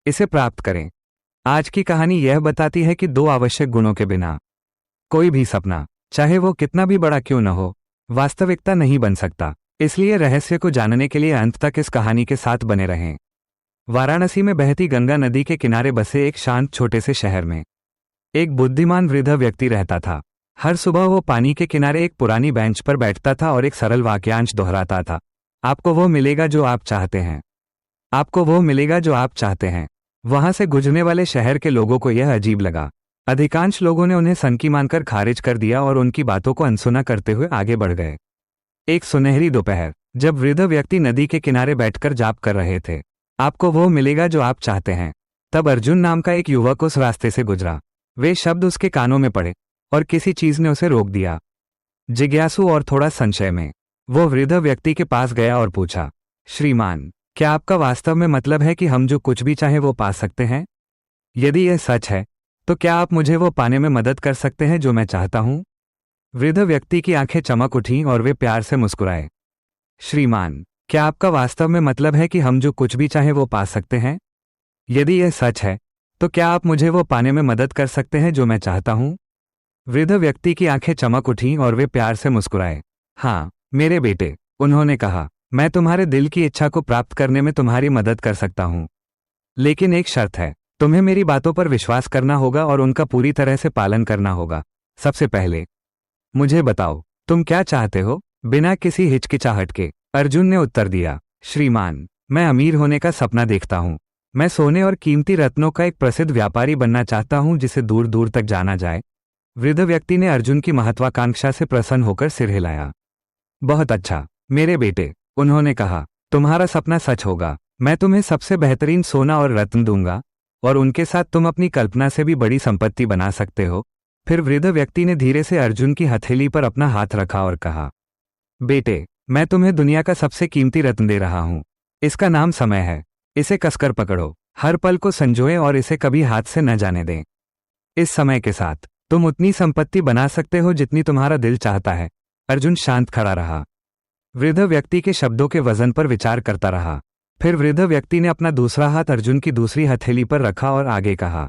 इसे प्राप्त करें। आज की कहानी यह बताती है कि दो आवश्यक गुणों के बिना कोई भी सपना, चाहे वो कितना भी बड़ा क्यों न हो, वास्तविकता नहीं बन सकता। इसलिए रहस्य को जानने के लिए अंत तक इस कहानी के साथ बने रहें। वाराणसी में बहती गंगा नदी के किनारे बसे एक शांत छोटे से शहर में एक बुद्धिमान वृद्ध व्यक्ति रहता था। हर सुबह वो पानी के किनारे एक पुरानी बेंच पर बैठता था और एक सरल वाक्यांश दोहराता था, आपको वो मिलेगा जो आप चाहते हैं। आपको वो मिलेगा जो आप चाहते हैं। वहां से गुजरने वाले शहर के लोगों को यह अजीब लगा। अधिकांश लोगों ने उन्हें सनकी मानकर खारिज कर दिया और उनकी बातों को अनसुना करते हुए आगे बढ़ गए। एक सुनहरी दोपहर, जब वृद्ध व्यक्ति नदी के किनारे बैठकर जाप कर रहे थे, आपको वो मिलेगा जो आप चाहते हैं, तब अर्जुन नाम का एक युवक उस रास्ते से गुजरा। वे शब्द उसके कानों में पड़े और किसी चीज ने उसे रोक दिया। जिज्ञासु और थोड़ा संशय में वो वृद्ध व्यक्ति के पास गया और पूछा, श्रीमान, क्या आपका वास्तव में मतलब है कि हम जो कुछ भी चाहें वो पा सकते हैं? यदि यह सच है तो क्या आप मुझे वो पाने में मदद कर सकते हैं जो मैं चाहता हूं? वृद्ध व्यक्ति की आंखें चमक उठीं और वे प्यार से मुस्कुराए। श्रीमान, क्या आपका वास्तव में मतलब है कि हम जो कुछ भी चाहें वो पा सकते हैं? यदि यह सच है तो क्या आप मुझे वो पाने में मदद कर सकते हैं जो मैं चाहता हूं? वृद्ध व्यक्ति की आंखें चमक उठीं और वे प्यार से मुस्कुराए। हाँ मेरे बेटे, उन्होंने कहा, मैं तुम्हारे दिल की इच्छा को प्राप्त करने में तुम्हारी मदद कर सकता हूं। लेकिन एक शर्त है, तुम्हें मेरी बातों पर विश्वास करना होगा और उनका पूरी तरह से पालन करना होगा। सबसे पहले मुझे बताओ, तुम क्या चाहते हो? बिना किसी हिचकिचाहट के अर्जुन ने उत्तर दिया, श्रीमान, मैं अमीर होने का सपना देखता हूं। मैं सोने और कीमती रत्नों का एक प्रसिद्ध व्यापारी बनना चाहता हूं जिसे दूर दूर तक जाना जाए। वृद्ध व्यक्ति ने अर्जुन की महत्वाकांक्षा से प्रसन्न होकर सिर हिलाया। बहुत अच्छा मेरे बेटे, उन्होंने कहा, तुम्हारा सपना सच होगा। मैं तुम्हें सबसे बेहतरीन सोना और रत्न दूंगा और उनके साथ तुम अपनी कल्पना से भी बड़ी संपत्ति बना सकते हो। फिर वृद्ध व्यक्ति ने धीरे से अर्जुन की हथेली पर अपना हाथ रखा और कहा, बेटे, मैं तुम्हें दुनिया का सबसे कीमती रत्न दे रहा हूं। इसका नाम समय है। इसे कसकर पकड़ो, हर पल को संजोए और इसे कभी हाथ से न जाने दें। इस समय के साथ तुम उतनी संपत्ति बना सकते हो जितनी तुम्हारा दिल चाहता है। अर्जुन शांत खड़ा रहा, वृद्ध व्यक्ति के शब्दों के वजन पर विचार करता रहा। फिर वृद्ध व्यक्ति ने अपना दूसरा हाथ अर्जुन की दूसरी हथेली पर रखा और आगे कहा,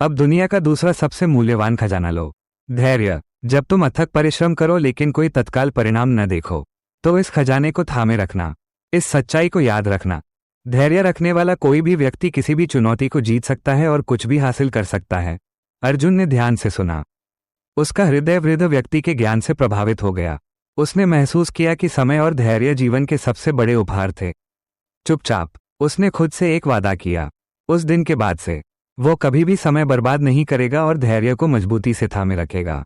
अब दुनिया का दूसरा सबसे मूल्यवान खजाना लो, धैर्य। जब तुम अथक परिश्रम करो लेकिन कोई तत्काल परिणाम न देखो तो इस खजाने को थामे रखना। इस सच्चाई को याद रखना, धैर्य रखने वाला कोई भी व्यक्ति किसी भी चुनौती को जीत सकता है और कुछ भी हासिल कर सकता है। अर्जुन ने ध्यान से सुना। उसका हृदय वृद्ध व्यक्ति के ज्ञान से प्रभावित हो गया। उसने महसूस किया कि समय और धैर्य जीवन के सबसे बड़े उपहार थे। चुपचाप उसने खुद से एक वादा किया, उस दिन के बाद से वो कभी भी समय बर्बाद नहीं करेगा और धैर्य को मजबूती से थामे रखेगा,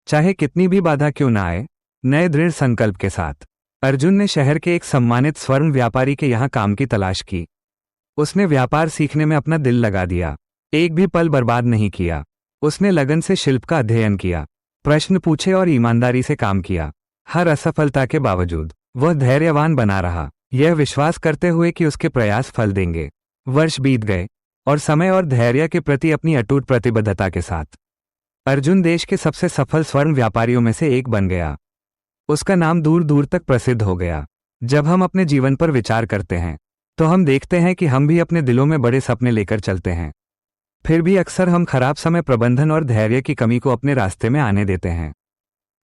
चाहे कितनी भी बाधा क्यों ना आए। नए दृढ़ संकल्प के साथ अर्जुन ने शहर के एक सम्मानित स्वर्ण व्यापारी के यहाँ काम की तलाश की। उसने व्यापार सीखने में अपना दिल लगा दिया, एक भी पल बर्बाद नहीं किया। उसने लगन से शिल्प का अध्ययन किया, प्रश्न पूछे और ईमानदारी से काम किया। हर असफलता के बावजूद वह धैर्यवान बना रहा, यह विश्वास करते हुए कि उसके प्रयास फल देंगे। वर्ष बीत गए और समय और धैर्य के प्रति अपनी अटूट प्रतिबद्धता के साथ अर्जुन देश के सबसे सफल स्वर्ण व्यापारियों में से एक बन गया। उसका नाम दूर दूर तक प्रसिद्ध हो गया। जब हम अपने जीवन पर विचार करते हैं तो हम देखते हैं कि हम भी अपने दिलों में बड़े सपने लेकर चलते हैं, फिर भी अक्सर हम खराब समय प्रबंधन और धैर्य की कमी को अपने रास्ते में आने देते हैं।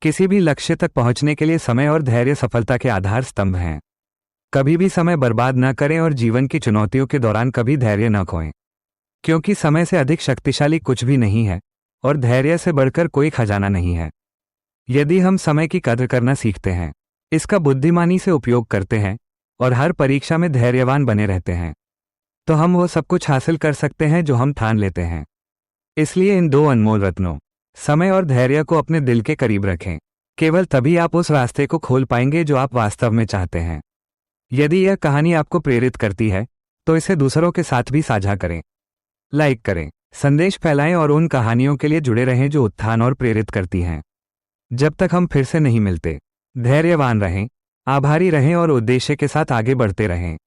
किसी भी लक्ष्य तक पहुंचने के लिए समय और धैर्य सफलता के आधार स्तंभ हैं। कभी भी समय बर्बाद न करें और जीवन की चुनौतियों के दौरान कभी धैर्य न खोएं, क्योंकि समय से अधिक शक्तिशाली कुछ भी नहीं है और धैर्य से बढ़कर कोई खजाना नहीं है। यदि हम समय की कद्र करना सीखते हैं, इसका बुद्धिमानी से उपयोग करते हैं और हर परीक्षा में धैर्यवान बने रहते हैं, तो हम वो सब कुछ हासिल कर सकते हैं जो हम ठान लेते हैं। इसलिए इन दो अनमोल रत्नों, समय और धैर्य को अपने दिल के करीब रखें। केवल तभी आप उस रास्ते को खोल पाएंगे जो आप वास्तव में चाहते हैं। यदि यह कहानी आपको प्रेरित करती है तो इसे दूसरों के साथ भी साझा करें, लाइक करें, संदेश फैलाएं और उन कहानियों के लिए जुड़े रहें जो उत्थान और प्रेरित करती हैं। जब तक हम फिर से नहीं मिलते, धैर्यवान रहें, आभारी रहें और उद्देश्य के साथ आगे बढ़ते रहें।